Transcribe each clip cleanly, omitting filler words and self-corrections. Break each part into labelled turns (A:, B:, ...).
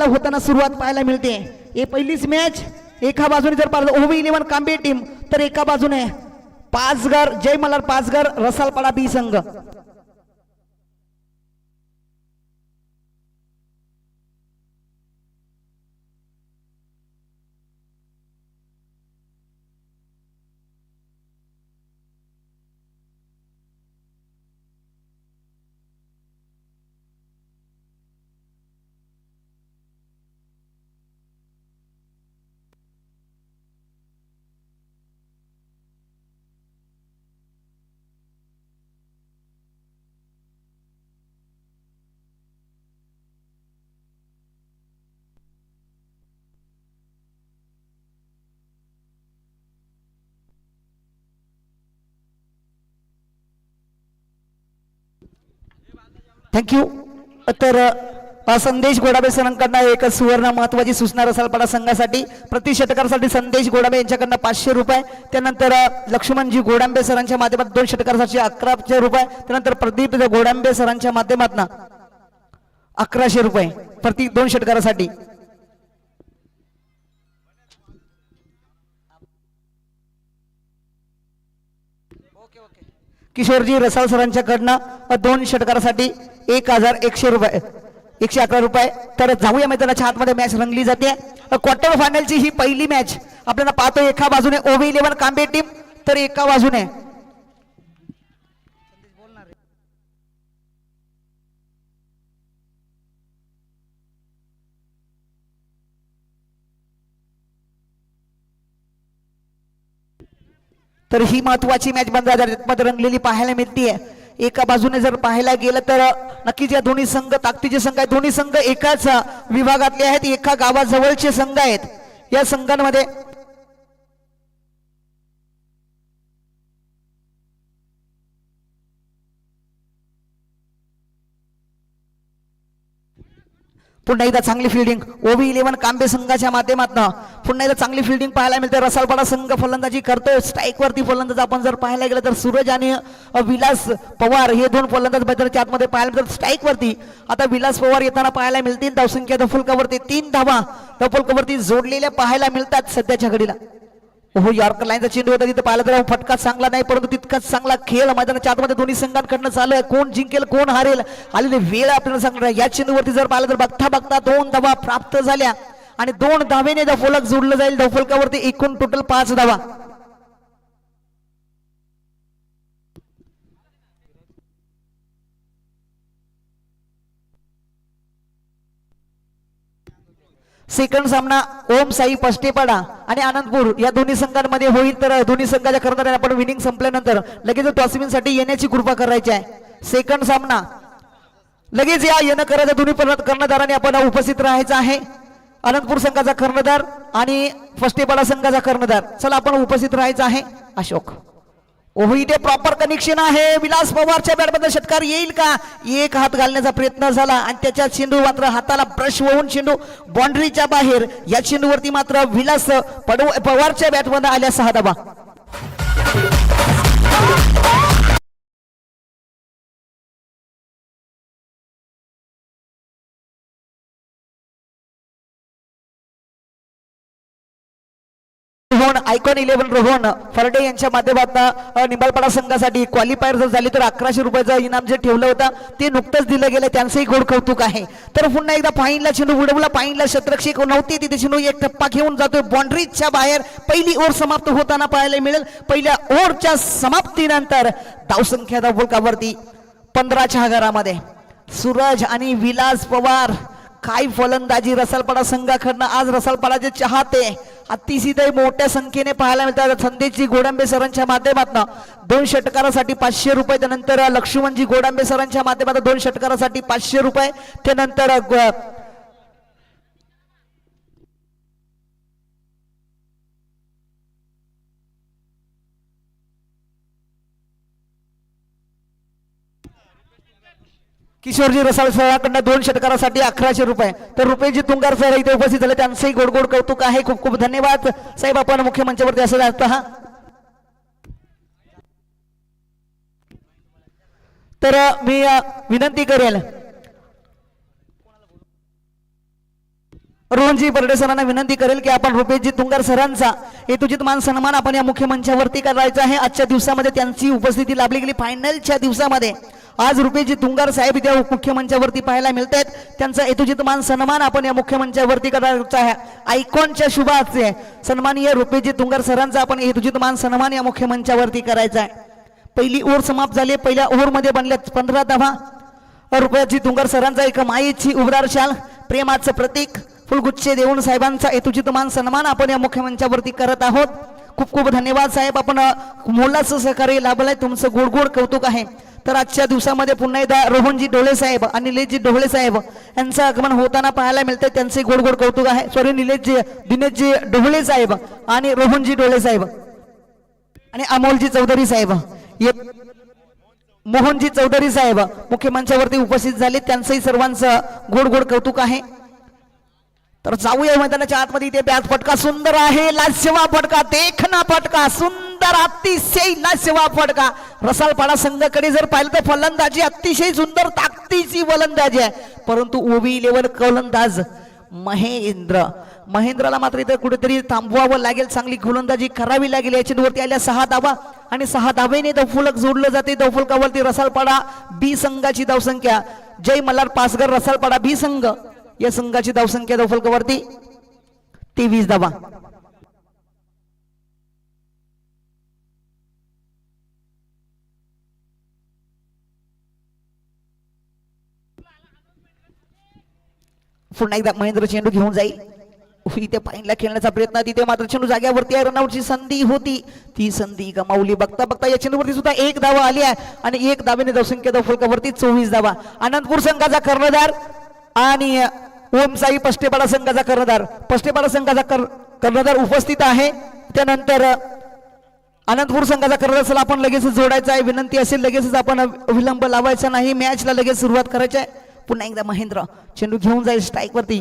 A: आपल्याला होताना सुरुवात पाहायला मिळते। हे पहिलीच मॅच एका बाजूने जर पाहिलं ओवी 11 कांबे टीम तर एका बाजूने पाचघर जय मल्हार पाचघर रसालपाडा बी संघ। थँक्यू। तर संदेश गोडाबे सरांकडनं एक सुवर्ण महत्वाची सूचना रसालपाडा संघासाठी प्रति षटकारासाठी संदेश गोडाबे यांच्याकडनं 500 रुपये, त्यानंतर लक्ष्मणजी गोडांबे सरांच्या माध्यमातून 2 षटकारासाठी 1100 रुपये, त्यानंतर प्रदीप गोडांबे सरांच्या माध्यमातून 1100 रुपये प्रति 2 षटकारासाठी। किशोरजी रसाल सरांच्याकडनं 2 षटकारासाठी 1100 रुपये 111 रुपये। तर जाऊया मैदानाच्या आतमध्ये मॅच रंगली जाते। क्वार्टर फायनलची ही पहिली मॅच आपल्याला पाहतो। एका बाजूने ओवी 11 कांबे टीम तर एका बाजूने तर ही महत्वाची मॅच मध्ये रंगलेली पाहायला मिळते। एका बाजूने जर पाहायला गेलं तर नक्कीच या दोन्ही संघ ताकदीचे संघ आहेत। दोन्ही संघ एकाच विभागातले आहेत, एका गावाजवळचे संघ आहेत। या संघांमध्ये पुन्हा एकदा चांगली फिल्डिंग ओवी 11 कांबे संघाच्या माध्यमातून पुन्हा एकदा चांगली फिल्डिंग पाहायला मिळते। रसालपाडा संघ फलंदाजी करतोय। स्ट्राईक वरती फलंदाज आपण जर पाहायला गेलं तर सूरज आणि विलास पवार हे 2 फलंदाज मैदानाच्या आतमध्ये पाहायला मिळतात। स्ट्राईक वरती आता विलास पवार येताना पाहायला मिळतील। धावसंख्या धफलकावरती 3 धावा धफलकावरती जोडलेल्या पाहायला मिळतात सध्याच्या घडीला। हो यॉर्कर लाईनचा चेंडू होता तिथे पाहिलं तर फटका चांगला नाही, परंतु तितकाच चांगला खेळ मैदानाच्या आतमध्ये दोन्ही संघांकडनं चालू आहे। कोण जिंकेल कोण हारेल आलेली वेळ आपल्याला सांगणार आहे। या चेंडूवरती जर पाहिलं तर बघता बघता 2 धावा प्राप्त झाल्या आणि 2 धावेने धफलक जोडलं जाईल। धफलकावरती एकूण टोटल 5 धावा। सेकंड सामना ओम साई पष्टेपाडा आणि आनंदपूर या दोन्ही संघांमध्ये होईल। तर दोन्ही संघाच्या कर्णधारांनी आपण विनिंग संपल्यानंतर लगेच टॉसविनसाठी येण्याची कृपा करायची आहे। सेकंड सामना लगेच या येणं करायचं दोन्ही कर्णधारांनी आपण उपस्थित राहायचं आहे। आनंदपूर संघाचा कर्णधार आणि पष्टेपाडा संघाचा कर्णधार चला आपण उपस्थित राहायचं आहे। अशोक ओहो इथे प्रॉपर कनेक्शन आहे। विलास पवारच्या बॅटमध्ये षटकार येईल का? एक हात घालण्याचा प्रयत्न झाला आणि त्याच्या चेंडू मात्र हाताला ब्रश होऊन चेंडू बाउंड्रीच्या बाहेर। या चेंडूवरती मात्र विलास पवारच्या बॅटमध्ये आल्या 6 धावा। आयकॉन 11 रोहन फरडे यांच्या माध्यमातून निंबाळपाडा संघासाठी क्वालिफायर जर झाली तर 1100 रुपयाचं इनाम जे ठेवलं होतं ते नुकतंच दिलं गेलं, त्यांचंही गोड कौतुक आहे। तर पुन्हा एकदा पाहिला चेंडू उडवला, पाहिला शतरक्षक नव्हती तिथे चेंडू एक टप्पा घेऊन जातोय बाउंड्रीच्या बाहेर। पहिली ओव्हर समाप्त होताना पाहायला मिळेल। पहिल्या ओव्हरच्या समाप्तीनंतर धावसंख्या धावफलकावरती 15च्या घरामध्ये सूरज आणि विलास पवार। काय फलंदाजी रसालपाडा संघाकडनं आज रसालपाडाचे चाहते अतिशय मोठ्या संख्येने पाहायला मिळतात। संदेशजी गोडांबे सरांच्या माध्यमातून 2 षटकारासाठी 500 रुपये, त्यानंतर लक्ष्मणजी गोडांबे सरांच्या माध्यमातून 2 षटकारासाठी 500 रुपये, त्यानंतर किशोरजी रसाळ सरांकडनं 2 षटकारासाठी 1100 रुपये। तर रुपेशजी तुंगार सर इथे उपस्थित झाले, त्यांचंही गोड गोड कौतुक आहे। खूप खूप धन्यवाद साहेब, आपण मुख्य मंचावरती असं पहा। तर मी विनंती करेल रोहनजी बर्डे सरांना विनंती करेल की आपण रुपेशजी तुंगार सरांचा हेतुचित मान सन्मान आपण या मुख्य मंचावरती करायचा आहे। आजच्या दिवसामध्ये त्यांची उपस्थिती लाभली गेली फायनलच्या दिवसामध्ये। आज रुपेशजी तुंगार साहेब इथे मुख्य मंचावरती पाहायला मिळत आहेत। त्यांचा हेतुचित मान सन्मान आपण या मुख्य मंचावरती करायचा आहे। आयकॉनच्या शुभ हस्ते सन्माननीय रुपेशजी तुंगार सरांचा आपण हेतुचित मान सन्मान या मुख्य मंचावरती करायचा आहे। पहिली ओव्हर समाप्त झाली। पहिल्या ओव्हरमध्ये बनल्यात 15 धावा। रुपेशजी तुंगार सरांचा एक मायेची उबदार शाल प्रेमाचं प्रतीक फुलगुच्छे देऊन साहेबांचा हेतुचित मान सन्मान आपण या मुख्य मंचावरती करत आहोत। खूप खूप धन्यवाद साहेब, आपण मोलाचं सहकार्य लाभलंय, तुमचं गोड गोड कौतुक आहे। तर आजच्या दिवसामध्ये पुन्हा एकदा रोहनजी ढोळे साहेब आणि निलेशजी ढोळे साहेब यांचं आगमन होताना पाहायला मिळतंय, त्यांचे गोड गोड कौतुक आहे। सॉरी निलेशजी दिनेशजी ढोळे साहेब आणि रोहनजी ढोळे साहेब आणि अमोलजी चौधरी साहेब मोहनजी चौधरी साहेब मुख्य मंचावरती उपस्थित झाले, त्यांचंही सर्वांचं गोड गोड कौतुक आहे। तर जाऊया मैदानाच्या आतमध्ये। इथे बॅट फटका सुंदर आहे, लाजवाब फटका, देखना फटका सुंदर, अतिशय लाजवाब फटका। रसालपाडा संघाकडे जर पाहिलं तर फलंदाजी अतिशय सुंदर ताकदीची फलंदाजी आहे, परंतु ओबी 11 गोलंदाज महेंद्राला मात्र इथे कुठेतरी थांबवावं लागेल, चांगली गोलंदाजी करावी लागेल। या चेंडूवरती आल्या 6 धावा आणि 6 धावेने धावफलक जोडलं जाते। धावफलकावरती रसालपाडा बी संघाची धावसंख्या जय मल्हार पासगर रसालपाडा बी संघ या संघाची धावसंख्या धावफलकावरती 23 धावा। पुन्हा एकदा महेंद्र चेंडू घेऊन जाईल, इथे पाहिला खेळण्याचा प्रयत्न, तिथे मात्र चेंडू जाग्यावरती आहे, रनआउटची संधी होती, ती संधी गमावली। बघता बघता या चेंडूवरती सुद्धा 1 धावा आली आहे आणि 1 धावेने धावसंख्या धावफलकावरती 24 धावा। आनंदपूर संघाचा कर्णधार आणि ओमसाई पष्टेपाडा संघाचा कर्णधार, पष्टेपाडा संघाचा कर्णधार उपस्थित आहे। त्यानंतर आनंदपूर संघाचा कर्णधार आपण लगेच जोडायचा आहे, विनंती असेल लगेचच आपण विलंब लावायचा नाही, मॅचला लगेच सुरुवात करायची आहे। पुन्हा एकदा महेंद्र चेंडू घेऊन जाईल स्ट्राईक वरती,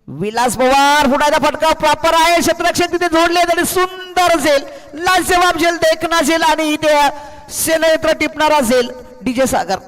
A: विलास पवार पुन्हा फटका प्रॉपर आहे, क्षेत्ररक्षक तिथे जोडले तरी सुंदर झेल, लाजवाब झेल, देखना झेल आणि इथे शेलनेत्र टिपणारा झेल डीजे सागर।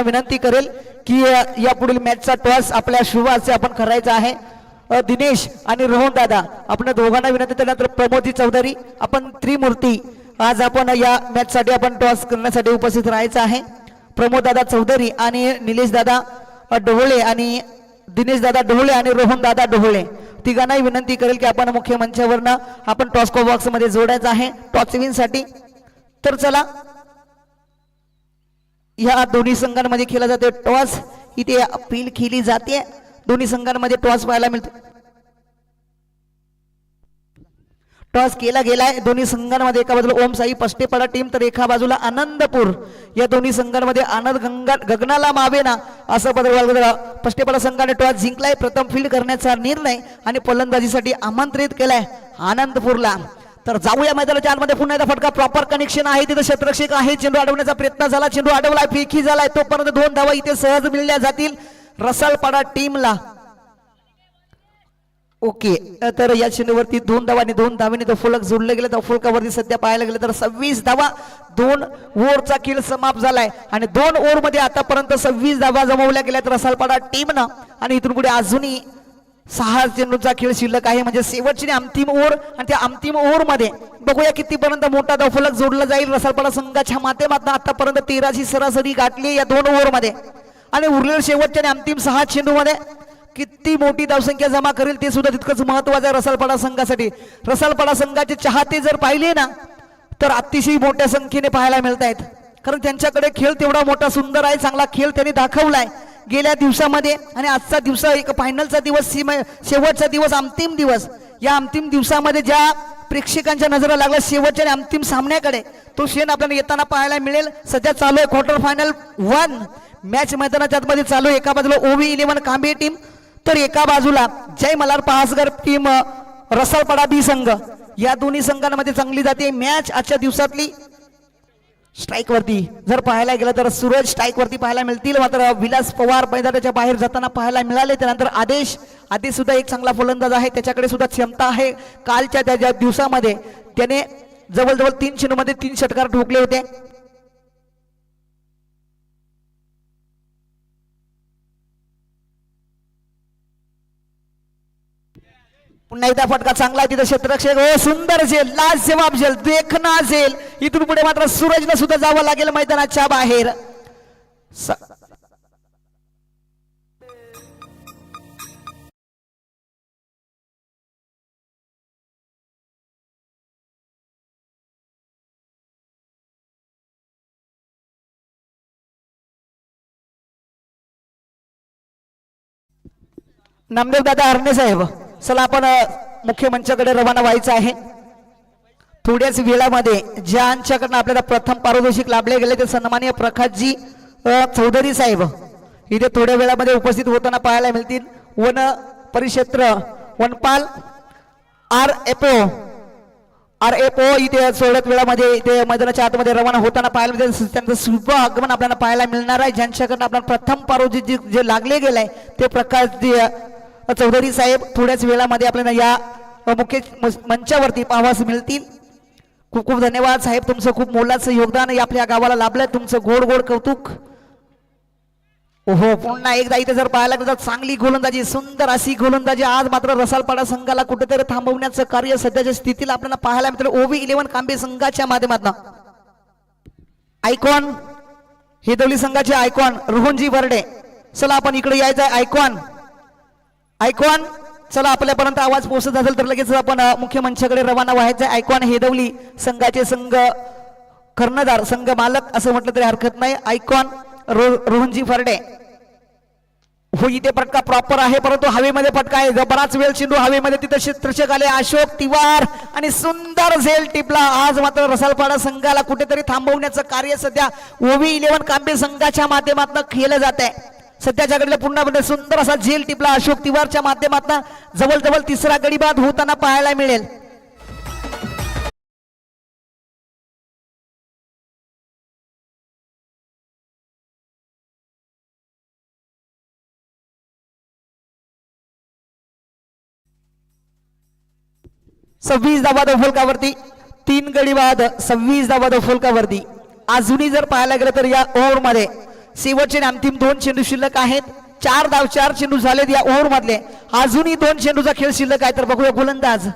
A: विनंती करेल की या पुढील मॅचचा टॉस आपल्या शुभाचे आपण करायचा आहे। दिनेश आणि रोहन दादा आपण दोघांना विनंती, त्यानंतर प्रमोदजी चौधरी आपण त्रिमूर्ती आज आपण या मॅच साठी आपण टॉस करण्यासाठी उपस्थित राहायचं आहे। प्रमोद दादा चौधरी आणि निलेश दादा ढोळे आणि दिनेश दादा ढोळे आणि रोहन दादा ढोळे तिघांनाही विनंती करेल की आपण मुख्य मंचावरनं आपण टॉस बॉक्स मध्ये जोडायचं आहे टॉस विन साठी। तर चला, या दोन्ही संघांमध्ये खेळला जाते टॉस, इथे अपील खेळली जाते, दोन्ही संघांमध्ये टॉस पाहायला मिळतो, टॉस केला गेलाय दोन्ही संघांमध्ये। एका बाजूला ओमसाई पष्टेपाडा टीम तर एका बाजूला आनंदपूर, या दोन्ही संघांमध्ये आनंद गगनाला मावेना असं बदल पष्टेपाडा संघाने टॉस जिंकलाय, प्रथम फील्ड करण्याचा निर्णय आणि फलंदाजीसाठी आमंत्रित केलाय आनंदपूरला। तर जाऊया मैदानाच्या आतमध्ये, पुन्हा एकदा फटका प्रॉपर कनेक्शन आहे, तिथे क्षेत्ररक्षक आहे, चेंडू अडवण्याचा प्रयत्न झाला, चेंडू अडवलाय, फेकी झालाय, तोपर्यंत 2 धावा इथे सहज मिळल्या जातील रसालपाडा टीमला। ओके, तर या चेंडूवरती 2 धावा आणि 2 धावेने तो फलक जोडलं गेलं, त्या फलकावरती सध्या पाहायला गेलं तर 26 धावा, 2 ओव्हरचा खेळ समाप्त झालाय आणि 2 ओव्हर मध्ये आतापर्यंत 26 धावा जमवल्या गेल्यात रसालपाडा टीमनं आणि इथून पुढे अजूनही 6 चेंडूचा खेळ शिल्लक आहे, म्हणजे शेवटची अंतिम ओव्हर आणि त्या अंतिम ओव्हर मध्ये बघूया कितीपर्यंत मोठा धावफलक जोडला जाईल। रसालपाडा संघाच्या माध्यमातून आतापर्यंत 13ची सरासरी गाठली या 2 ओव्हर मध्ये आणि उरलेल्या शेवटच्या आणि अंतिम 6 चेंडू मध्ये किती मोठी धावसंख्या जमा करेल ते सुद्धा तितकंच महत्त्वाचं आहे रसालपाडा संघासाठी। रसालपाडा संघाचे चाहते जर पाहिले ना तर अतिशय मोठ्या संख्येने पाहायला मिळत आहेत, कारण त्यांच्याकडे खेळ तेवढा मोठा सुंदर आहे, चांगला खेळ त्यांनी दाखवलाय गेल्या दिवसामध्ये आणि आजचा दिवस एक फायनलचा दिवस, शेवटचा दिवस, अंतिम दिवस। या अंतिम दिवसामध्ये ज्या प्रेक्षकांच्या नजरा लागला शेवटच्या आणि अंतिम सामन्याकडे, तो क्षण आपल्याला येताना पाहायला मिळेल। सध्या चालू आहे क्वार्टर फायनल 1 मॅच मैदानाच्या आतमध्ये चालू आहे। एका बाजूला ओवी 11 कांबे टीम तर एका बाजूला जय मल्हार पासगर टीम रसालपाडा बी संघ, या दोन्ही संघांमध्ये चांगली जाते मॅच आजच्या दिवसातली। स्ट्राईक वरती जर पाहायला गेलं तर सूरज स्ट्राईक वरती पाहायला मिळतील, मात्र विलास पवार मैदानाच्या बाहेर जाताना पाहायला मिळाले. त्यानंतर आदेश सुद्धा एक चांगला फलंदाज आहे, त्याच्याकडे सुद्धा क्षमता आहे. कालच्या त्या दिवसामध्ये त्याने जवळजवळ 3 चेंडूमध्ये 3 षटकार ठोकले होते. पुन्हा एकदा फटका चांगला आहे तिथं क्षेत्ररक्षक. हो सुंदर झेल, लाजवाब झेल, देखना झेल. इथून पुढे मात्र सूरजला सुद्धा जावं लागेल मैदानाच्या बाहेर. नामदेव दादा हरणे साहेब, चला आपण मुख्य मंचाकडे रवाना व्हायचं आहे. थोड्याच वेळामध्ये ज्यांच्याकडनं आपल्याला प्रथम पारितोषिक लाभले गेले ते सन्माननीय प्रकाशजी चौधरी साहेब इथे थोड्या वेळामध्ये उपस्थित होताना पाहायला मिळतील. वन परिक्षेत्र वनपाल RFO इथे सोडत वेळामध्ये इथे मैदानाच्या आतमध्ये रवाना होताना पाहायला मिळेल. त्यांचं शुभ आगमन आपल्याला पाहायला मिळणार आहे. ज्यांच्याकडनं आपल्याला प्रथम पारितोषिक जे लागले गेलंय ते प्रकाशजी चौधरी साहेब थोड्याच वेळामध्ये आपल्याला या मुख्य मंचावरती पाहावास मिळतील. खूप खूप धन्यवाद साहेब, तुमचं खूप मोलाचं योगदान आपल्या गावाला लाभलंय. तुमचं गोड गोड कौतुक. ओहो पुन्हा एकदा इथे जर पाहायला गेलं तर चांगली गोलंदाजी, सुंदर अशी गोलंदाजी. आज मात्र रसालपाडा संघाला कुठेतरी थांबवण्याचं कार्य सध्याच्या स्थितीला आपल्याला पाहायला मिळतं. OV11 कांबे संघाच्या माध्यमातून आयकॉन हेदवली संघाचे आयकॉन रोहनजी बर्डे, चला आपण इकडे यायचं आहे. आयकॉन चला आपल्यापर्यंत आवाज पोहोचत असेल तर लगेच आपण मुख्य मंचाकडे रवाना व्हायचं आहे. आयकॉन हेदवली संघाचे संघ कर्णधार, संघ मालक असं म्हटलं तरी हरकत नाही. आयकॉन रोहनजी फरडे. हो इथे फटका प्रॉपर आहे, परंतु हवेमध्ये फटका आहे. बराच वेळ चेंडू हवेमध्ये, तिथे क्षेत्ररक्षक आले अशोक तिवार आणि सुंदर झेल टिपला. आज मात्र रसालपाडा संघाला कुठेतरी थांबवण्याचं कार्य सध्या OV11 कांबे संघाच्या माध्यमातून केलं जात आहे. सध्याच्या घडीला पुन्हा सुंदर असा झेल टिपला अशोक तिवारच्या माध्यमातून. जवळजवळ तिसरा गडी बाद होताना पाहायला मिळेल. सव्वीस धावा फलकावरती, 3 गडी बाद, 26 धावा फलकावरती. अजूनही जर पाहायला गेलं तर या ओव्हर मध्ये शेवटचे अंतिम 2 चेंडू शिल्लक आहेत. 4 चेंडू झालेत या ओव्हर मधले. अजूनही 2 चेंडूचा खेळ शिल्लक आहे. तर बघूया गोलंदाज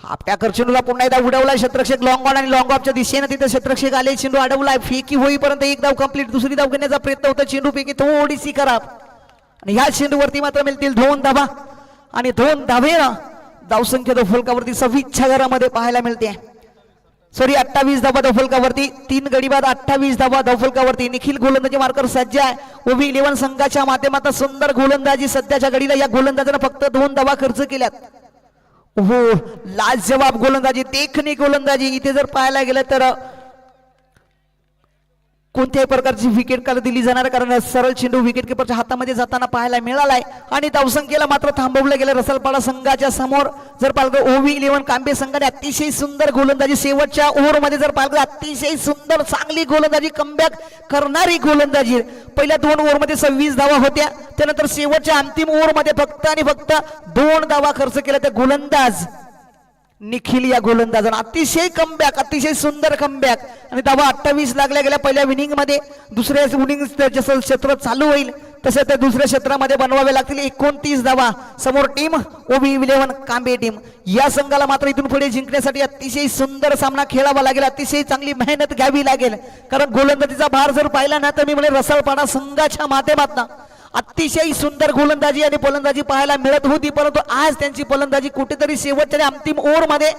A: आपल्या चेंडूला पुन्हा एकदा उडवलाय क्षेत्ररक्षक लॉंग ऑन आणि लॉंग ऑफच्या दिशेने तिथे क्षेत्ररक्षक आले. चेंडू अडवलाय, फेकी होईपर्यंत एक धाव कंप्लीट. दुसरी धाव घेण्याचा प्रयत्न होता, चेंडू पैकी थोडीशी खराब आणि ह्या चेंडूवरती मात्र मिळतील 2 धावा आणि 2 धावेला धावसंख्या फलकावरती 26 घरामध्ये पाहायला मिळते. 28 धावा फलकावरती, 3 गडी बाद, 28 धावा फलकावरती. निखिल गोलंदाजी मार्कर सज्ज आहे. OV11 संघाच्या माध्यमातून सुंदर गोलंदाजी सध्याच्या घडीला. या गोलंदाजाने फक्त 2 धावा खर्च केल्यात. हो लाजवाब गोलंदाजी, देखणी गोलंदाजी. इथे जर पाहायला गेलं तर कोणत्याही प्रकारची विकेट काल दिली जाणार, कारण सरळ चेंडू विकेट किपरच्या हातामध्ये जाताना पाहायला मिळालाय आणि धावसंख्येला मात्र थांबवलं गेलं रसालपाडा संघाच्या समोर. जर पाहिलं OV11 कांबे संघाने अतिशय सुंदर गोलंदाजी शेवटच्या ओव्हर मध्ये जर पाहिलं अतिशय सुंदर चांगली गोलंदाजी, कमबॅक करणारी गोलंदाजी. पहिल्या 2 ओव्हर मध्ये 26 धावा होत्या, त्यानंतर शेवटच्या अंतिम ओव्हर मध्ये फक्त आणि फक्त 2 धावा खर्च केल्या. त्या गोलंदाज निखिल या गोलंदाजानं अतिशय कमबॅक, अतिशय सुंदर कमबॅक आणि धावा 28 लागल्या गेल्या पहिल्या इनिंग मध्ये. दुसऱ्या इनिंग जसं क्षेत्र चालू होईल तसे त्या दुसऱ्या क्षेत्रामध्ये बनवावे लागतील 29 धावा. समोर टीम OV11 कांबे टीम. या संघाला मात्र इथून पुढे जिंकण्यासाठी अतिशय सुंदर सामना खेळावा लागेल, अतिशय चांगली मेहनत घ्यावी लागेल. कारण गोलंदाजीचा भार जर पाहिला ना तर मी म्हणजे रसालपाडा संघाच्या माध्यमातून अतिशय सुंदर गोलंदाजी आणि फलंदाजी पाहायला मिळत होती, परंतु आज त्यांची फलंदाजी कुठेतरी शेवटच्या अंतिम ओव्हर मध्ये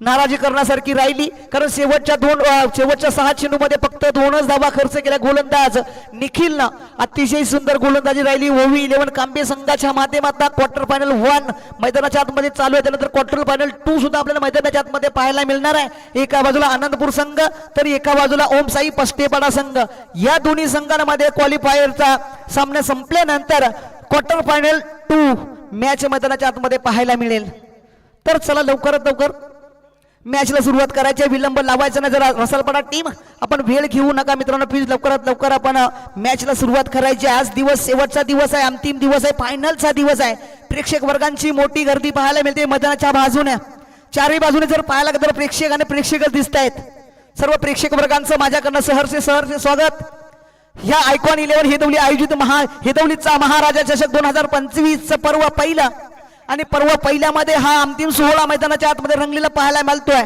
A: नाराजी करण्यासारखी राहिली. कारण शेवटच्या 6 चेंडू मध्ये फक्त 2च धावा खर्च केल्या गोलंदाज निखिलनं. अतिशय सुंदर गोलंदाजी राहिली OV11 कांबे संघाच्या माध्यमातून. क्वार्टर फायनल 1 मैदानाच्या आतमध्ये चालू आहे, त्यानंतर क्वार्टर फायनल 2 सुद्धा आपल्याला मैदानाच्या आतमध्ये पाहायला मिळणार आहे. एका बाजूला आनंदपूर संघ तर एका बाजूला ओमसाई पष्टेपाडा संघ. या दोन्ही संघांमध्ये क्वालिफायरचा सामना संपल्यानंतर क्वार्टर फायनल 2 मॅच मैदानाच्या आतमध्ये पाहायला मिळेल. तर चला लवकरात लवकर मॅचला सुरुवात करायची, विलंब लावायचा नाही. जरा रसालपाडा टीम आपण वेळ घेऊ नका मित्रांनो, प्लीज लवकरात लवकर आपण मॅचला सुरुवात करायची. आज दिवस शेवटचा दिवस आहे, अंतिम दिवस आहे, फायनलचा दिवस आहे. प्रेक्षक वर्गांची मोठी गर्दी पाहायला मिळते मैदानाच्या बाजूने. चारही बाजूने जर पाहायला गेलं तर प्रेक्षक आणि प्रेक्षकच दिसत आहेत. सर्व प्रेक्षक वर्गांचं माझ्याकडनं सहर्ष स्वागत. ह्या आयकॉन 11 हेदवली आयोजित हेदवलीचा महाराजा चषक 2025 पर्व पहिला आणि पर्व पहिल्यामध्ये हा अंतिम सोहळा मैदानाच्या आतमध्ये रंगलेला पाहायला मिळतोय.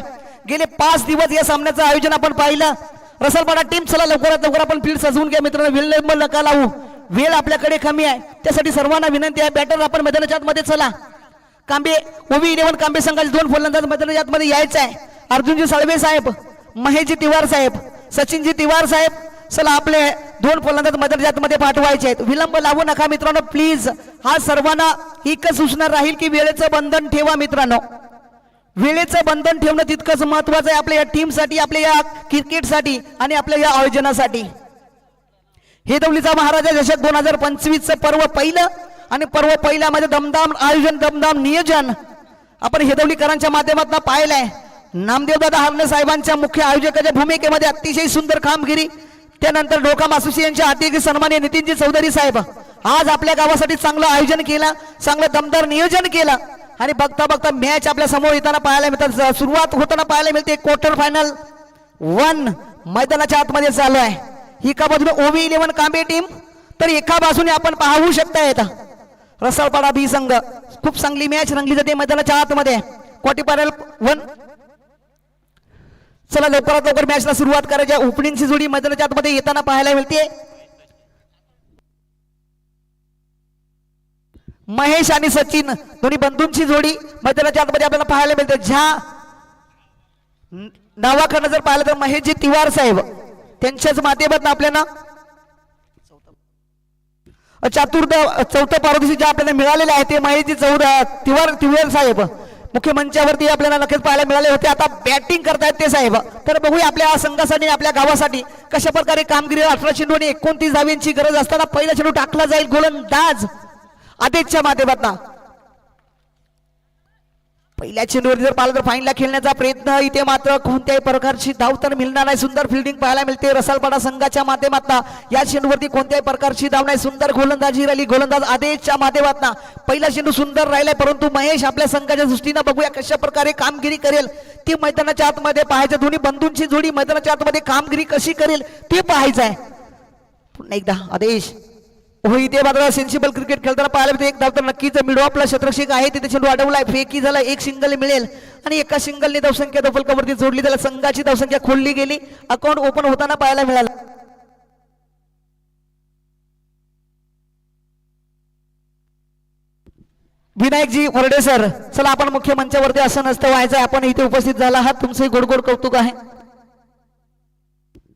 A: गेले 5 दिवस या सामन्याचं आयोजन आपण पाहिलं. रसालपाडा टीम चला लवकरात लवकर आपण फील्ड सजवून घ्या मित्रांनो, विलंब नका लावू, वेळ आपल्याकडे कमी आहे. त्यासाठी सर्वांना विनंती आहे, बॅटर आपण मैदानाच्या आतमध्ये चला. कांबे ओवी 11 कांबे संघाचे 2 फलंदाज मैदानाच्या आतमध्ये यायचं आहे. अर्जुनजी साळवे साहेब, महेशजी तिवार साहेब, सचिनजी तिवार साहेब, चला आपले 2 फलंदाज मैदानाच्या आतमध्ये पाठवायचे आहेत. विलंब लावू नका मित्रांनो प्लीज. हा सर्वांना एकच सूचना राहील की वेळेचं बंधन ठेवा मित्रांनो, वेळेचं बंधन ठेवणं तितकंच महत्वाचं आहे आपल्या या टीमसाठी, आपल्या या क्रिकेटसाठी आणि आपल्या या आयोजनासाठी. हेदवलीचा महाराजा चषक 2025 पर्व पहिलं आणि पर्व पहिल्यामध्ये दमदाम आयोजन, दमदाम नियोजन आपण हेदवलीकरांच्या माध्यमातून पाहिलंय. नामदेवदादा हरणे साहेबांच्या मुख्य आयोजकाच्या भूमिकेमध्ये अतिशय सुंदर कामगिरी. त्यानंतर डोकाम असोसिएशनचे अतिथी सन्माननीय नितीनजी चौधरी साहेब आज आपल्या गावासाठी चांगलं आयोजन केलं, चांगलं दमदार नियोजन केलं आणि बघता बघता मॅच आपल्या समोर येताना पाहायला मिळतात. सुरुवात होताना पाहायला मिळते. क्वार्टर फायनल 1 मैदानाच्या आतमध्ये चालू आहे. एका बाजूने ओवी 11 कांबे टीम तर एका बाजूने आपण पाहू शकता येतं रसालपाडा बी संघ. खूप चांगली मॅच रंगली जाते मैदानाच्या आतमध्ये. क्वार्टर फायनल 1 चला लवकरात लवकर मॅचला सुरुवात करायची. ओपनिंगची जोडी मैदानाच्या आतमध्ये येताना पाहायला मिळते. महेश आणि सचिन दोन्ही बंधूंची जोडी मैदानाच्या आतमध्ये आपल्याला पाहायला मिळते. ज्या नावाकडनं जर पाहिलं तर महेशजी तिवार साहेब त्यांच्याच माध्यमातून आपल्याला चौथं पारितोषिक जे आपल्याला मिळालेलं आहे ते महेशजी तिवार साहेब मुख्य मंचावरती आपल्याला नक्कीच पाहायला मिळाले होते. आता बॅटिंग करतायत ते साहेब. तर बघूया आपल्या संघासाठी आपल्या गावासाठी कशा प्रकारे कामगिरी. 18 चेंडू आणि 29 धाव्यांची गरज असताना पहिला चेंडू टाकला जाईल गोलंदाज आदेशच्या माध्यमातून. पहिल्या चेंडूवर जर पाहिलं तर फाईनला खेळण्याचा प्रयत्न, इथे मात्र कोणत्याही प्रकारची धाव तर मिळणार नाही. सुंदर फिल्डिंग पाहायला मिळते रसालपाडा संघाच्या माध्यमातून. या चेंडूवरती कोणत्याही प्रकारची धाव नाही. सुंदर गोलंदाजी राहिली गोलंदाज आदेशच्या माध्यमातून. पहिला चेंडू सुंदर राहिलाय परंतु महेश आपल्या संघाच्या दृष्टीने बघूया कशा प्रकारे कामगिरी करेल ती मैदानाच्या आतमध्ये पाहायचं. दोन्ही बंधूंची जोडी मैदानाच्या आतमध्ये कामगिरी कशी करेल ते पाहायचं आहे. पुन्हा एकदा आदेश हो, इथे मात्र सेन्सिबल क्रिकेट खेळताना पाहायला मिळते. एक धाव तर नक्कीच मिळू आपला क्षेत्रक्षक आहे तिथे चेंडू अडवलाय, फेकी झाला, एक सिंगल मिळेल आणि एका सिंगलने धावसंख्या दफलकावरती जोडली, त्याला संघाची धावसंख्या खोलली गेली. अकाउंट ओपन होताना पाहायला मिळालं. विनायकजी वरडे सर चला आपण मुख्य मंचावरती असं नसतं व्हायचं, आपण इथे उपस्थित झाला आहात, तुमचे गोड कौतुक आहे.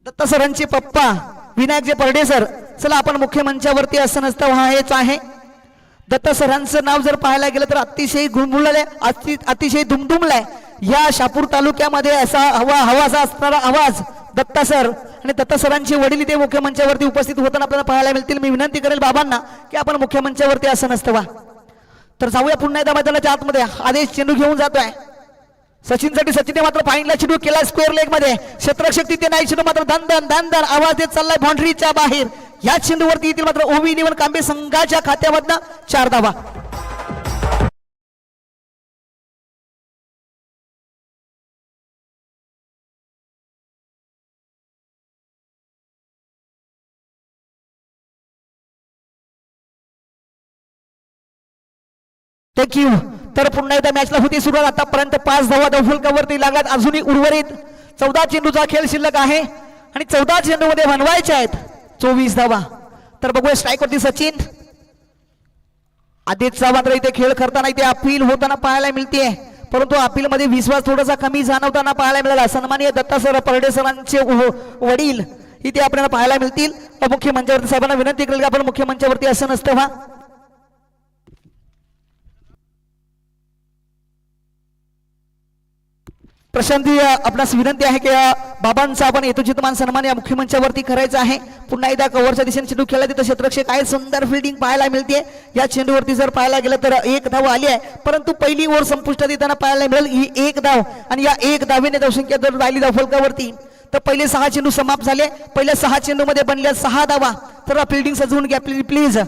A: दत्ता सरांचे पप्पा विनायकजी परडे सर चला आपण मुख्य मंचावरती असं नसतं व्हायचं आहे. दत्ता सरांचं नाव जर पाहायला गेलं तर अतिशय घुमघुमलाय, अतिशय दुमदुमलाय. या शापूर तालुक्यामध्ये असा हवासा असणारा आवाज दत्ता सर आणि दत्ता सरांचे वडील इथे मुख्य मंचावरती उपस्थित होताना आपल्याला पाहायला मिळतील. मी विनंती करेल बाबांना की आपण मुख्य मंचावरती असं नसतं व्हा. तर जाऊया पुन्हा एकदा मैदानाच्या आतमध्ये. आदेश चेंडू घेऊन जातोय सचिनसाठी. सचिनने मात्र फाईनला चेंडू केला स्क्वेअर लेग मध्ये. क्षेत्ररक्षक तिथे नाही, चेंडू मात्र दन दन आवाज देत चाललाय बाउंड्रीच्या बाहेर. या चेंडूवरती येतील मात्र ओवी 11 कांबे संघाच्या खात्यामधनं 4 धावा. थँक्यू. तर पुन्हा एकदा मॅचला होती सुरुवात. आतापर्यंत 5 धावा दफलकावरती लागतात. अजूनही उर्वरित 14 चेंडूचा खेळ शिल्लक आहे आणि 14 चेंडू मध्ये बनवायचे आहेत 24 धावा. तर बघूया स्ट्राईक वरती सचिन. आदेशचा मात्र इथे खेळ करताना इथे अपील होताना पाहायला मिळते, परंतु अपील मध्ये विश्वास थोडासा कमी जाणवताना पाहायला मिळाला. सन्माननीय दत्ता सर परडे सरांचे वडील इथे आपल्याला पाहायला मिळतील. मुख्य मंचावरती साहेबांना विनंती करेल की आपण मुख्य मंचावरती असं नसतं व्हा. प्रशांती आपणास विनंती आहे की बाबांचा आपण यथोचित मान सन्मान या मुख्यमंचावरती करायचा आहे. पुन्हा एकदा कव्हरच्या दिशेने चेंडू खेळला तिथं क्षेत्ररक्षक काय सुंदर फिल्डिंग पाहायला मिळते. या चेंडूवरती जर पाहायला गेलं तर एक धाव आली आहे, परंतु पहिली ओव्हर संपुष्टात येताना पाहायला मिळेल ही एक धाव आणि या एक धावेने धावसंख्या जर राहिली धावफलकावरती तर पहिले 6 चेंडू समाप्त झाले. पहिल्या 6 चेंडू मध्ये बनल्या 6 धावा. तर फिल्डिंग सजवून घ्या प्लीज.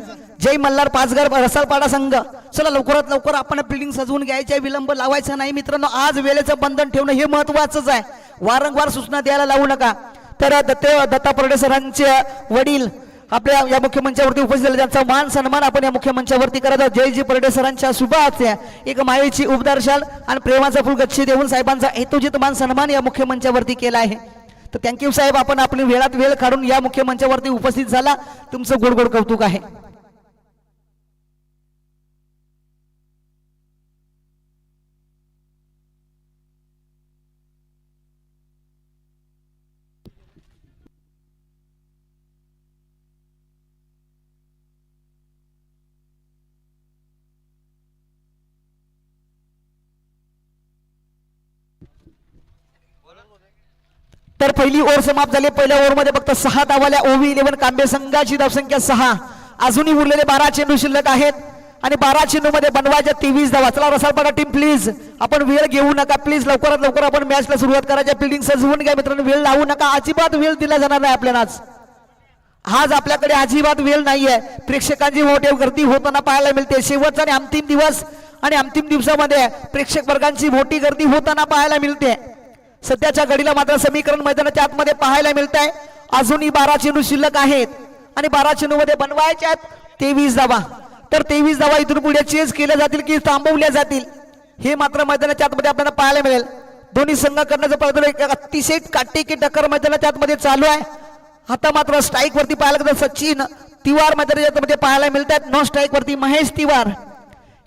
A: जय मल्हार पाचघर रसालपाडा संघ, चला लवकरात लवकर आपण फिल्डिंग सजवून घ्यायची, विलंब लावायचा नाही मित्रांनो. आज वेळेचं बंधन ठेवणं हे महत्वाचंच आहे. वारंवार सूचना द्यायला लावू नका. तर दत्ता परडे सरांचे वडील आपल्या या मुख्यमंचावरती उपस्थित झाले, त्यांचा मान सन्मान आपण या मुख्यमंचावरती करायचा. जयजी परडे सरांच्या शुभाच्या एक मायेची उपदार शाल आणि प्रेमाचा फुल गच्ची देऊन साहेबांचा हेतुजित मान सन्मान या मुख्यमंचावरती केला आहे. तर थँक्यू साहेब, आपण आपली वेळात वेळ काढून या मुख्यमंचावरती उपस्थित झाला, तुमचं गोड गोड कौतुक आहे. तर पहिली ओव्हर समाप्त झाली. पहिल्या ओव्हरमध्ये फक्त 6 धावाल्या. ओव्ही 11 कांबे संघाची धावसंख्या 6. अजूनही उरलेले 12 चेंडू शिल्लक आहेत आणि 12 चेंडू मध्ये बनवायच्या 23 धावा. चला रसालपाडा टीम प्लीज, आपण वेळ घेऊ नका प्लीज, लवकरात लवकर आपण मॅचला सुरुवात करायच्या. फिल्डिंग सजवून घ्या मित्रांनो, वेळ लावू नका, अजिबात वेळ दिला जाणार नाही आपल्याला. आज आपल्याकडे अजिबात वेळ नाहीये. प्रेक्षकांची मोठी गर्दी होताना पाहायला मिळते. शेवटचा आणि अंतिम दिवस आणि अंतिम दिवसामध्ये प्रेक्षक वर्गांची मोठी गर्दी होताना पाहायला मिळते. सध्याच्या घडीला मात्र समीकरण मैदानाच्या आतमध्ये पाहायला मिळत आहे. अजूनही 12 चेंडू शिल्लक आहेत आणि 12 चेंडू मध्ये बनवायच्या 23 धावा. तर 23 धावा इथून पुढे चेस केल्या जातील की थांबवल्या जातील हे मात्र मैदानाच्या आतमध्ये आपल्याला पाहायला मिळेल. दोन्ही संघाकडनं प्रयत्न एक अतिशय काटेकी टक्कर मैदानाच्या आतमध्ये चालू आहे. आता मात्र स्ट्राईक वरती पाहायला गेलं सचिन तिवार मैदानाच्या आतमध्ये पाहायला मिळतात. नॉन स्ट्राईक वरती महेश तिवार.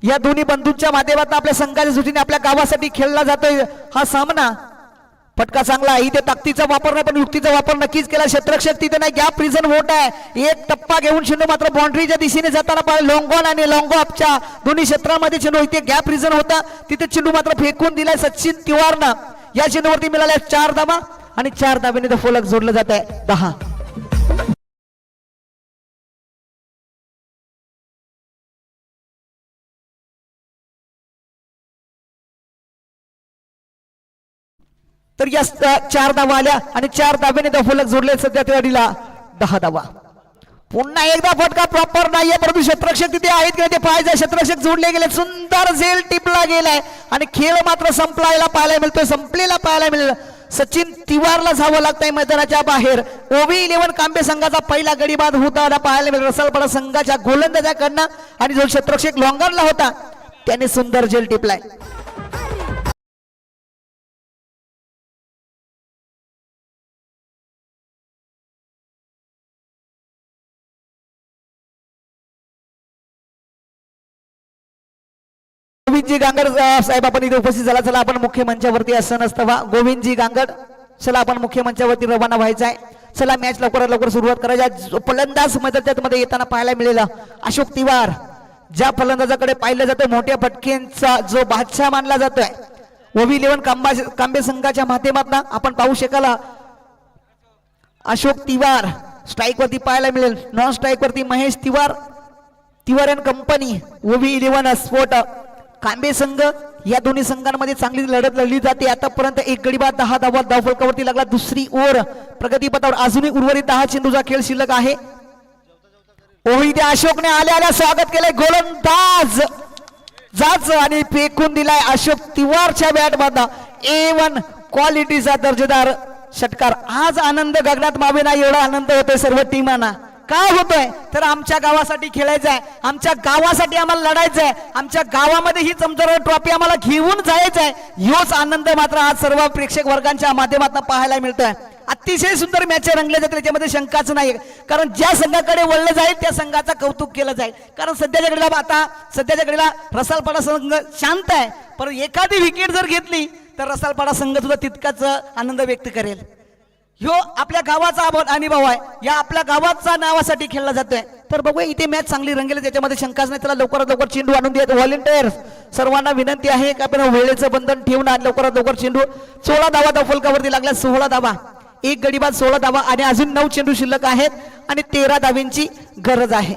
A: या दोन्ही बंधूंच्या माध्यमातून आपल्या संघाच्या सूचीने आपल्या गावासाठी खेळला जातोय हा सामना. फटका चांगला आहे. इथे ताकदीचा वापर नाही पण युक्तीचा वापर नक्कीच केला. क्षेत्ररक्षक तिथे नाही, गॅप रिझन होत आहे. एक टप्पा घेऊन चेंडू मात्र बाउंड्रीच्या दिशेने जाताना पाहिजे. लॉंग ऑन आणि लॉंग ऑफच्या दोन्ही क्षेत्रामध्ये चेंडू, इथे गॅप रिझन होता तिथे चेंडू मात्र फेकून दिलाय सचिन तिवारनं. या चेंडूवरती मिळाल्या 4 धावा आणि 4 धावेने फलक जोडलं जात आहे 10. तर या 4 धावा आल्या आणि 4 धावेने फलक जोडले. सध्या त्या घडीला 10 धावा. पुन्हा एकदा फटका प्रॉपर नाहीये परंतु क्षेत्ररक्षक तिथे आहेत की ते पाहायचं. क्षेत्ररक्षक जोडले गेले, सुंदर झेल टिपला गेलाय आणि खेळ मात्र संपलायला पाहायला मिळतोय, संपलेला पाहायला मिळेल. सचिन तिवारला जावं लागतंय मैदानाच्या बाहेर. ओव्ही 11 कांबे संघाचा पहिला गडी बाद होताना पाहायला मिळेल रसालपाडा संघाच्या गोलंदाजाकडनं आणि जो क्षेत्ररक्षक लॉंगरला होता त्याने सुंदर झेल टिपलाय. गोविंदजी गांगड साहेब आपण इथे उपस्थित झाला. चला आपण मुख्य मंचावरती असं नसतं वा. गोविंदजी गांगड, चला आपण मुख्य मंचावरती रवाना व्हायचं आहे. चला मॅच लवकरात लवकर सुरुवात करायची. फलंदाज मैदानामध्ये येताना पाहायला मिळेल अशोक तिवार. ज्या फलंदाजाकडे पाहिलं जातं मोठ्या फटकेंचा जो बादशाह मानला जातोय ओव्ही 11 कांबे संघाच्या माध्यमातून आपण पाहू शकाल अशोक तिवार. स्ट्राईक वरती पाहायला मिळेल. नॉन स्ट्राईक वरती महेश तिवार, तिवार अँड कंपनी. ओव्ही 11 स्पोर्ट कांबे संघ. या दोन्ही संघांमध्ये चांगली लढत लढली जाते. आतापर्यंत एक गडी बाद 10 धावा धावफलकावरती लागला. दुसरी ओव्हर प्रगतीपथावर अजूनही उर्वरित 10 चेंडूचा खेळ शिल्लक आहे. ओव्ही त्या अशोकने आल्या स्वागत केलंय. गोलंदाज जाच आणि फेकून दिलाय अशोक तिवारच्या बॅटमधनं. A1 क्वालिटीचा दर्जेदार षटकार. आज आनंद गगनात मावे नाही एवढा आनंद होतोय सर्व टीमांना. काय होतोय तर आमच्या गावासाठी खेळायचं आहे, आमच्या गावासाठी आम्हाला लढायचं आहे, आमच्या गावामध्ये ही चमचर ट्रॉफी आम्हाला घेऊन जायचं आहे. ह्योच आनंद मात्र आज सर्व प्रेक्षक वर्गांच्या माध्यमातून पाहायला मिळतोय. अतिशय सुंदर मॅच रंगल्या जातील याच्यामध्ये शंकाच नाही. कारण ज्या संघाकडे वळलं जाईल त्या संघाचा कौतुक केलं जाईल. कारण सध्याच्या घडीला रसालपाडा संघ शांत आहे, पण एखादी विकेट जर घेतली तर रसालपाडा संघ सुद्धा तितकाच आनंद व्यक्त करेल. ह्यो आपल्या गावाचा अनुभव आहे. या आपल्या गावाचा नावासाठी खेळला जातोय. तर बघूया इथे मॅच चांगली रंगेल, त्याच्यामध्ये शंकाच नाही. त्याला लवकरात लवकर चेंडू आणून द्या. व्हॉलेंटियर्स सर्वांना विनंती आहे की आपण वेळेचं बंधन ठेवून लवकरात लवकर चेंडू. 16 धावा धावफलकावरती लागल्या, 16 धावा, एक गडी बाद 16 धावा आणि अजून 9 चेंडू शिल्लक आहेत आणि 13 धाव्यांची गरज आहे.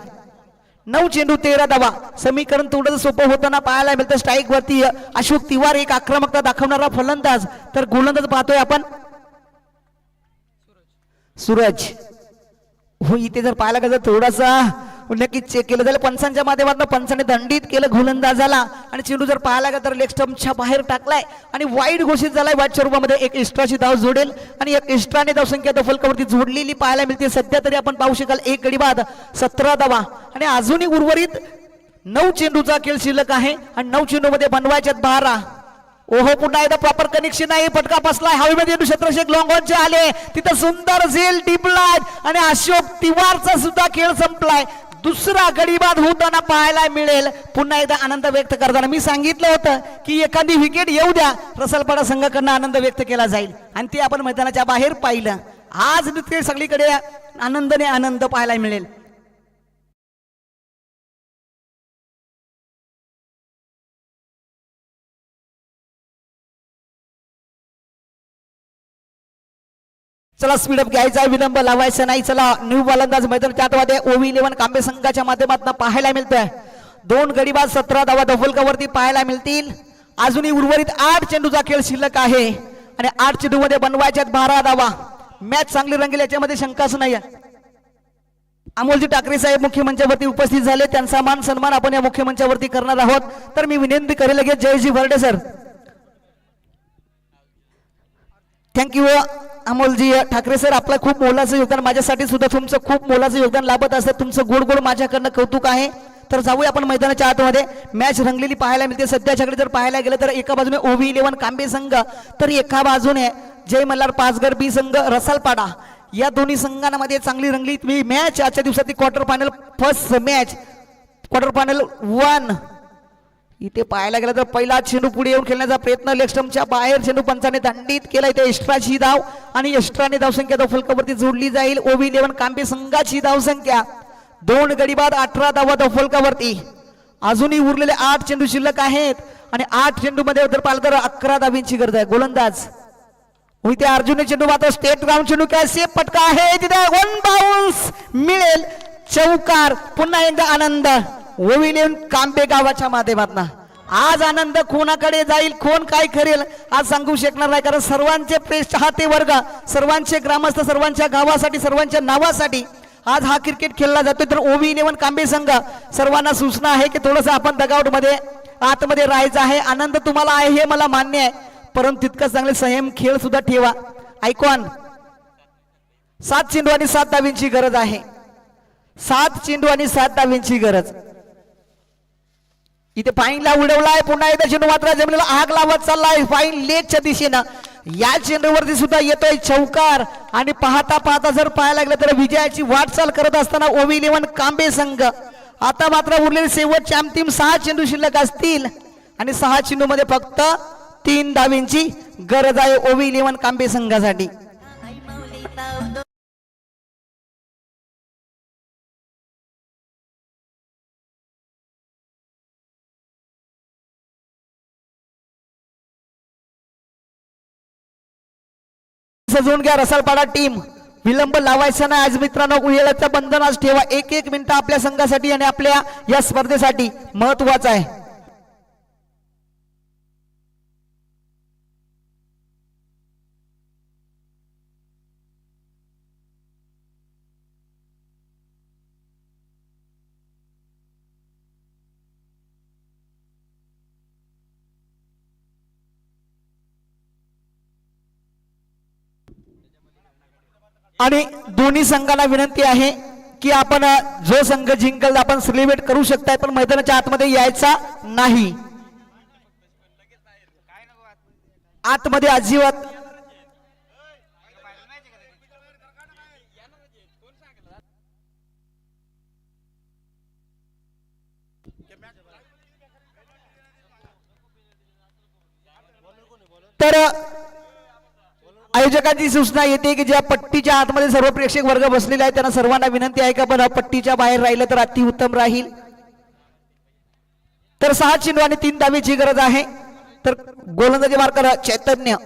A: 9 चेंडू 13 धावा. समीकरण थोडं सोपं होताना पाहायला मिळतं. स्ट्राईक वरती अशोक तिवार एक आक्रमकता दाखवणारा फलंदाज, तर गोलंदाज पाहतोय आपण सूरज. हो इथे जर पाहायला गेलं थोडासा नक्कीच चेक केलं झालं पंचांच्या माध्यमातून, पंचाने दंडित केलं गोलंदाजाला आणि चेंडू जर पाहायला गेलं तर लेग स्टंपच्या बाहेर टाकलाय आणि वाईड घोषित झालाय. वाईडच्या रूपामध्ये एक एक्स्ट्राची धाव जोडेल आणि एक एक्स्ट्राने धावसंख्या फलकावरती जोडलेली पाहायला मिळते. सध्या तरी आपण पाहू शकाल एक गडी बाद 17 धावा आणि अजूनही उर्वरित 9 चेंडूचा खेळ शिल्लक आहे आणि 9 चेंडू मध्ये बनवायच्यात 12. ओहो पुन्हा एकदा प्रॉपर कनेक्शन आहे. फटका बसलाय हवेमध्ये, क्षेत्रशेख लॉंगॉनचे आले तिथं सुंदर झेल टिपलाय आणि अशोक तिवारचा सुद्धा खेळ संपलाय. दुसरा गडीबाद होताना पाहायला मिळेल. पुन्हा एकदा आनंद व्यक्त करताना मी सांगितलं होतं की एखादी विकेट येऊ द्या, रसालपाडा संघाकडनं आनंद व्यक्त केला जाईल आणि ते आपण मैदानाच्या बाहेर पाहिलं. आज नृत्य सगळीकडे आनंदाने आनंद पाहायला मिळेल. चला स्पीडअप घ्यायचा, विलंब लावायचा नाही. चला न्यू गोलंदाज मैदान त्यामध्ये ओवी 11 कांबे संघाच्या माध्यमातून पाहायला मिळतंय. 2 गडीबाद 17 धावा धफलकावरती पाहायला मिळतील. अजूनही उर्वरित 8 चेंडूचा खेळ शिल्लक आहे आणि 8 चेंडू मध्ये बनवायच्यात 12 धावा. मॅच चांगली रंगेल याच्यामध्ये शंकाच नाही. अमोलजी ठाकरे साहेब मुख्य मंचावरती उपस्थित झाले, त्यांचा मान सन्मान आपण या मुख्य मंचावरती करणार आहोत. तर मी विनंती करेल लगेच जयजी भरडे sir. Thank you Amolji Thackeray sir, आपलं खूप मोलाचं योगदान, माझ्यासाठी सुद्धा तुमचं खूप मोलाचं योगदान लाभत असतं. तुमचं गोड गोड माझ्याकडनं कौतुक आहे. तर जाऊया आपण मैदानाच्या आतमध्ये. मॅच रंगलेली पाहायला मिळते. सध्याच्याकडे जर पाहायला गेलं तर एका बाजूने ओवी 11 कांबे संघ, तर एका बाजूने जय मल्हार पाचघर बी संघ रसालपाडा. या दोन्ही संघांमध्ये चांगली रंगली मॅच आजच्या दिवसाची quarter final first match quarter final 1. इथे पाहायला गेलं तर पहिला चेंडू पुढे येऊन खेळण्याचा प्रयत्न, लेग स्टंपच्या बाहेर चेंडू पंचाने दंडित केला. इथे एक्स्ट्राची धाव आणि एक्स्ट्राने धावसंख्या फलकावरती जोडली जाईल. ओवी 11 कांबे संघाची धावसंख्या 2 गडीबाद 18 धावा फलकावरती. अजूनही उरलेले 8 चेंडू शिल्लक आहेत आणि 8 चेंडू मध्ये जर पाहिलं तर 11 धावींची गरज आहे. गोलंदाज इथे अर्जुन चेंडू मात्र स्टेट ग्राउंड चेंडू काय सेफ फटका आहे, तिथे 1 बाउन्स मिळेल, चौकार. पुन्हा एकदा आनंद ओवी 11 कांबे गावाच्या माध्यमातून. आज आनंद कोणाकडे जाईल, कोण काय करेल आज सांगू शकणार नाही, कारण सर्वांचे प्रेस चाहते वर्ग, सर्वांचे ग्रामस्थ, सर्वांच्या गावासाठी, सर्वांच्या नावासाठी आज हा क्रिकेट खेळला जातोय. तर ओवी 11 कांबे संघ सर्वांना सूचना आहे की थोडस आपण डगआउट मध्ये आतमध्ये राहायचं आहे. आनंद तुम्हाला आहे हे मला मान्य आहे, परंतु तितकंच चांगले संयम खेळ सुद्धा ठेवा. ऐकॉन 7 चेंडू आणि 7 धावींची गरज आहे. 7 चेंडू आणि 7 धावींची गरज. इथे फाईनला उडवलाय, पुन्हा एकदा चेंडू मात्र जमिनीला आग लावत चाललाय फाईन लेगच्या दिशेनं. या चेंडूवरती सुद्धा येतोय चौकार आणि पाहता पाहता जर पाहायला लागलं तर विजयाची वाटचाल करत असताना ओवी 11 कांबे संघ. आता मात्र उरलेले शेवटचे अंतिम 6 चेंडू शिल्लक असतील आणि 6 चेंडू मध्ये फक्त 3 धावींची गरज आहे ओवी 11 कांबे संघासाठी. सजवून घ्या रसालपाडा टीम, विलंब लावायचा नाही आज मित्रांनो. वेळेचं बंधन आज ठेवा. 1-1 मिनिट आपल्या संघासाठी आणि आपल्या या स्पर्धेसाठी महत्वाचं आहे. आणि दोन्ही संघाला विनंती आहे की आपण जो संघ जिंकल आपण सेलिब्रेट करू शकताय, पण मैदानाच्या आतमध्ये यायचा नाही. आतमध्ये अजिबात तर आयोजकांची सूचना येते की ज्या पट्टीच्या आतमध्ये सर्व प्रेक्षक वर्ग बसलेले आहे त्यांना सर्वांना विनंती आहे का पण पट्टीच्या बाहेर राहिलं तर अतिउत्तम राहील. तर 6 चेंडू आणि 3 धावेची गरज आहे. तर गोलंदाजी मार्कर चैतन्य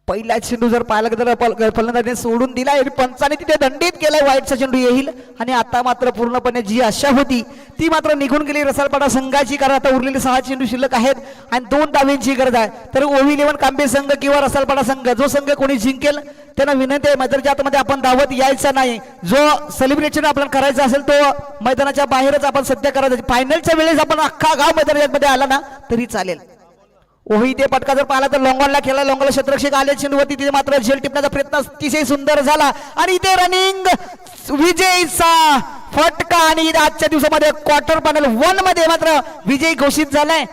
A: पहिला चेंडू जर पाहिला तर फलंदाजीने सोडून दिला आणि पंचाने तिथे दंडित केलाय. वाईटचा चेंडू येईल आणि आता मात्र पूर्णपणे जी आशा होती ती मात्र निघून गेली रसालपाडा संघाची, कारण आता उरलेले 6 चेंडू शिल्लक आहेत आणि 2 धावेंची गरज आहे. तर OV11 कांबे संघ किंवा रसालपाडा संघ जो संघ कोणी जिंकेल त्यांना विनंती आहे मैदानाच्या आतमध्ये आपण धावत यायचं नाही. जो सेलिब्रेशन आपल्याला करायचं असेल तो मैदानाच्या बाहेरच आपण सध्या करायचं. फायनलच्या वेळेस आपण अख्खा गाव मैदानाच्या मध्ये आला ना तरी चालेल. ओही ते पटका जर पाहिला तर लॉंगॉनला खेळला, लॉंगॉनला क्षेत्ररक्षक आले चेंडूवरती तिथे मात्र झेल टिपण्याचा प्रयत्न अतिशय सुंदर झाला आणि इथे रनिंग विजयचा फटका आणि आजच्या दिवसामध्ये क्वार्टर फायनल 1 मध्ये मात्र विजय घोषित झालाय.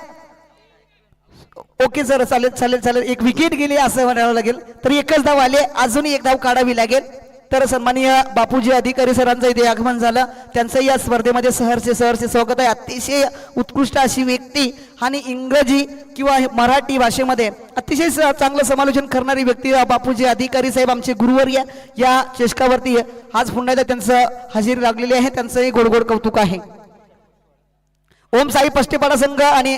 A: ओके सर, चालेल चालेल चालेल. एक विकेट गेली असं म्हणावं लागेल. तर एकच धाव आले, अजूनही एक धाव काढावी लागेल. तर सन्माननीय बापूजी अधिकारी सरांचं इथे आगमन झालं, त्यांचं या स्पर्धेमध्ये सहर्ष स्वागत आहे. अतिशय उत्कृष्ट अशी व्यक्ती आणि इंग्रजी किंवा मराठी भाषेमध्ये अतिशय चांगलं समालोचन करणारी व्यक्ती बापूजी अधिकारी साहेब आमचे गुरुवर्य या चषकावरती आज पुन्हा एकदा त्यांचं हजेरी लागलेली आहे. त्यांचंही गोडगोड कौतुक आहे. ओम साई पष्टेपाडा संघ आणि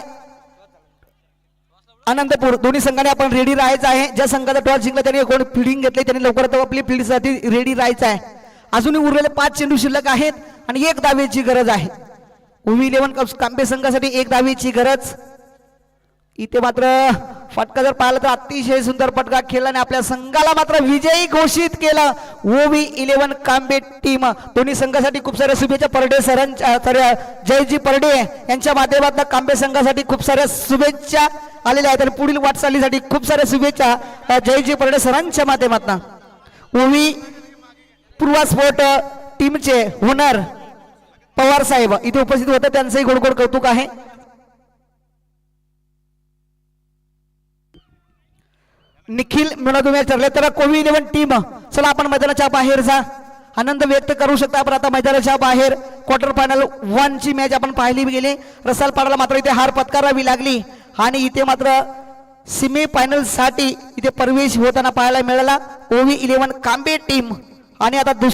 A: आनंदपूर दोन्ही संघाने आपण रेडी राहायचं आहे. ज्या संघाचा टॉस जिंकला त्यांनी कोण फिल्डिंग घेतली त्यांनी लवकरात आपली फील्डसाठी रेडी राहायचं आहे. अजूनही उरलेले 5 चेंडू शिल्लक आहेत आणि 1 धावेची गरज आहे. OV11 कांबे संघासाठी 1 धावेची गरज. इथे मात्र फटका जर पाहिला तर अतिशय सुंदर फटका खेळला आणि आपल्या संघाला मात्र विजयी घोषित केलं. OV11 कांबे टीम दोन्ही संघासाठी खूप साऱ्या शुभेच्छा. परडे सरांच्या जयजी परडे यांच्या माध्यमातून कांबे संघासाठी खूप साऱ्या शुभेच्छा आलेल्या आहेत आणि पुढील वाटचालीसाठी खूप साऱ्या शुभेच्छा जयजी परडे सरांच्या माध्यमातून. OV पूर्वा स्पोर्ट टीमचे ओनर पवार साहेब इथे उपस्थित होते, त्यांचंही गोडगोड कौतुक आहे. निखिल म्हणून तुम्ही ठरले तर OV11 टीम चला आपण मैदानाच्या बाहेर जा, आनंद व्यक्त करू शकता. आपण आता मैदानाच्या बाहेर क्वार्टर फायनल 1 ची मॅच आपण पाहिली गेली. रसालपाडाला मात्र इथे हार पत्करावी लागली आणि इथे मात्र सेमी फायनल साठी इथे प्रवेश होताना पाहायला मिळाला OV11 कांबे टीम. आणि आता